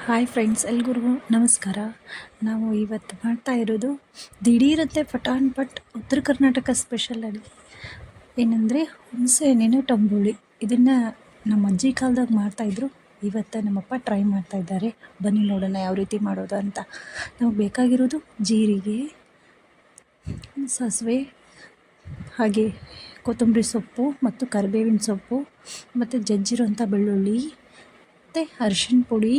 Hi friends, ಎಲ್ರಿಗೂ ನಮಸ್ಕಾರ. ನಾವು ಇವತ್ತು ಮಾಡ್ತಾ ಇರೋದು ದಿಢೀರಂತೆ ಪಟಾನ್ ಪಟ್ ಉತ್ತರ ಕರ್ನಾಟಕ ಸ್ಪೆಷಲ್ ಅಡುಗೆ ಏನಂದರೆ ಹುಣಸೆ ಹಣ್ಣಿನ ತಂಬುಳಿ. ಇದನ್ನು ನಮ್ಮ ಅಜ್ಜಿ ಕಾಲದಾಗ ಮಾಡ್ತಾಯಿದ್ರು. ಇವತ್ತು ನಮ್ಮಪ್ಪ ಟ್ರೈ ಮಾಡ್ತಾ ಇದ್ದಾರೆ. ಬನ್ನಿ ನೋಡೋಣ ಯಾವ ರೀತಿ ಮಾಡೋದು ಅಂತ. ನಮಗೆ ಬೇಕಾಗಿರೋದು ಜೀರಿಗೆ, ಸಾಸಿವೆ, ಹಾಗೆ ಕೊತ್ತಂಬರಿ ಸೊಪ್ಪು ಮತ್ತು ಕರಿಬೇವಿನ ಸೊಪ್ಪು ಮತ್ತು ಜಜ್ಜಿರೋಂಥ ಬೆಳ್ಳುಳ್ಳಿ ಮತ್ತು ಅರಿಶಿನ ಪುಡಿ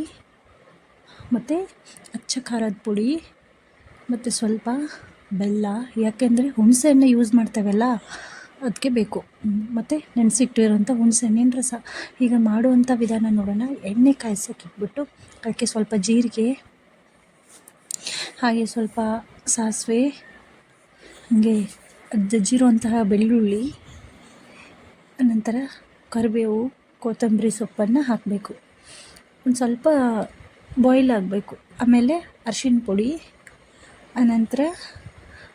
ಮತ್ತು ಅಚ್ಚ ಖಾರದ ಪುಡಿ ಮತ್ತು ಸ್ವಲ್ಪ ಬೆಲ್ಲ. ಯಾಕೆಂದರೆ ಹುಣಸೆಹಣ್ಣು ಯೂಸ್ ಮಾಡ್ತೇವಲ್ಲ, ಅದಕ್ಕೆ ಬೇಕು. ಮತ್ತು ನೆನೆಸಿಟ್ಟಿರೋಂಥ ಹುಣಸೆಹಣ್ಣಿನ ರಸ. ಈಗ ಮಾಡುವಂಥ ವಿಧಾನ ನೋಡೋಣ. ಎಣ್ಣೆ ಕಾಯ್ಸೋಕ್ಕಿಟ್ಬಿಟ್ಟು ಅದಕ್ಕೆ ಸ್ವಲ್ಪ ಜೀರಿಗೆ, ಹಾಗೆ ಸ್ವಲ್ಪ ಸಾಸಿವೆ, ಹಾಗೆ ಜಜ್ಜಿರುವಂತಹ ಬೆಳ್ಳುಳ್ಳಿ, ನಂತರ ಕರಿಬೇವು, ಕೊತ್ತಂಬರಿ ಸೊಪ್ಪನ್ನು ಹಾಕಬೇಕು. ಒಂದು ಸ್ವಲ್ಪ ಬಾಯ್ಲ್ ಆಗಬೇಕು. ಆಮೇಲೆ ಅರಿಶಿನ ಪುಡಿ, ಆನಂತರ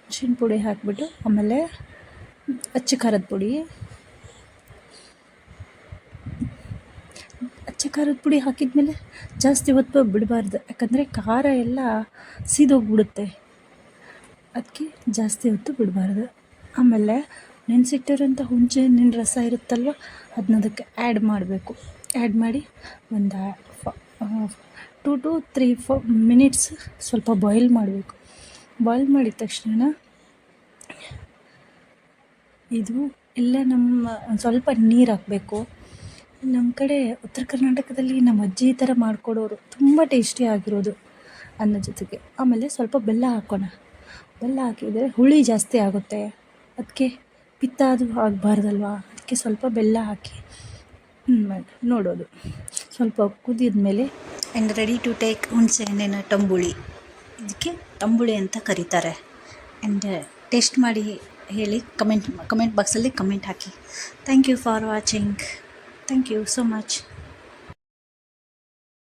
ಅರಿಶಿನ ಪುಡಿ ಹಾಕಿಬಿಟ್ಟು ಆಮೇಲೆ ಅಚ್ಚ ಖಾರದ ಪುಡಿ. ಅಚ್ಚ ಖಾರದ ಪುಡಿ ಹಾಕಿದ್ಮೇಲೆ ಜಾಸ್ತಿ ಹೊತ್ತು ಬಿಡಬಾರ್ದು, ಯಾಕಂದರೆ ಖಾರ ಎಲ್ಲ ಸೀದೋಗ್ಬಿಡುತ್ತೆ. ಅದಕ್ಕೆ ಜಾಸ್ತಿ ಹೊತ್ತು ಬಿಡಬಾರ್ದು. ಆಮೇಲೆ ನೆನೆಸಿಟ್ಟಿರೋಂಥ ಹುಣಸೆ ಹಣ್ಣಿನ ರಸ ಇರುತ್ತಲ್ವ, ಅದನ್ನ ಅದಕ್ಕೆ ಆ್ಯಡ್ ಮಾಡಬೇಕು. ಆ್ಯಡ್ ಮಾಡಿ ಒಂದು 2 to 3-4 ಮಿನಿಟ್ಸ್ ಸ್ವಲ್ಪ ಬಾಯ್ಲ್ ಮಾಡಬೇಕು. ಬಾಯ್ಲ್ ಮಾಡಿದ ತಕ್ಷಣ ಇದು ಎಲ್ಲ ಒಂದು ಸ್ವಲ್ಪ ನೀರು ಹಾಕಬೇಕು. ನಮ್ಮ ಕಡೆ ಉತ್ತರ ಕರ್ನಾಟಕದಲ್ಲಿ ನಮ್ಮ ಅಜ್ಜಿ ಈ ಥರ ಮಾಡಿಕೊಡೋರು, ತುಂಬ ಟೇಸ್ಟಿ ಆಗಿರೋದು ಅನ್ನ ಜೊತೆಗೆ. ಆಮೇಲೆ ಸ್ವಲ್ಪ ಬೆಲ್ಲ ಹಾಕೋಣ. ಬೆಲ್ಲ ಹಾಕಿದರೆ ಹುಳಿ ಜಾಸ್ತಿ ಆಗುತ್ತೆ, ಅದಕ್ಕೆ ಪಿತ್ತ ಅದು ಆಗಬಾರ್ದಲ್ವ, ಅದಕ್ಕೆ ಸ್ವಲ್ಪ ಬೆಲ್ಲ ಹಾಕಿ ನೋಡೋದು. ಸ್ವಲ್ಪ ಕುದಿದ ಮೇಲೆ ಆ್ಯಂಡ್ ರೆಡಿ ಟು ಟೇಕ್ ಹುಣಸೆ ಹಣ್ಣಿನ ತಂಬುಳಿ. ಇದಕ್ಕೆ ತಂಬುಳಿ ಅಂತ ಕರೀತಾರೆ. ಆ್ಯಂಡ್ ಟೇಸ್ಟ್ ಮಾಡಿ ಹೇಳಿ, ಕಮೆಂಟ್ ಬಾಕ್ಸಲ್ಲಿ ಕಮೆಂಟ್ ಹಾಕಿ. Thank you for watching. Thank you so much.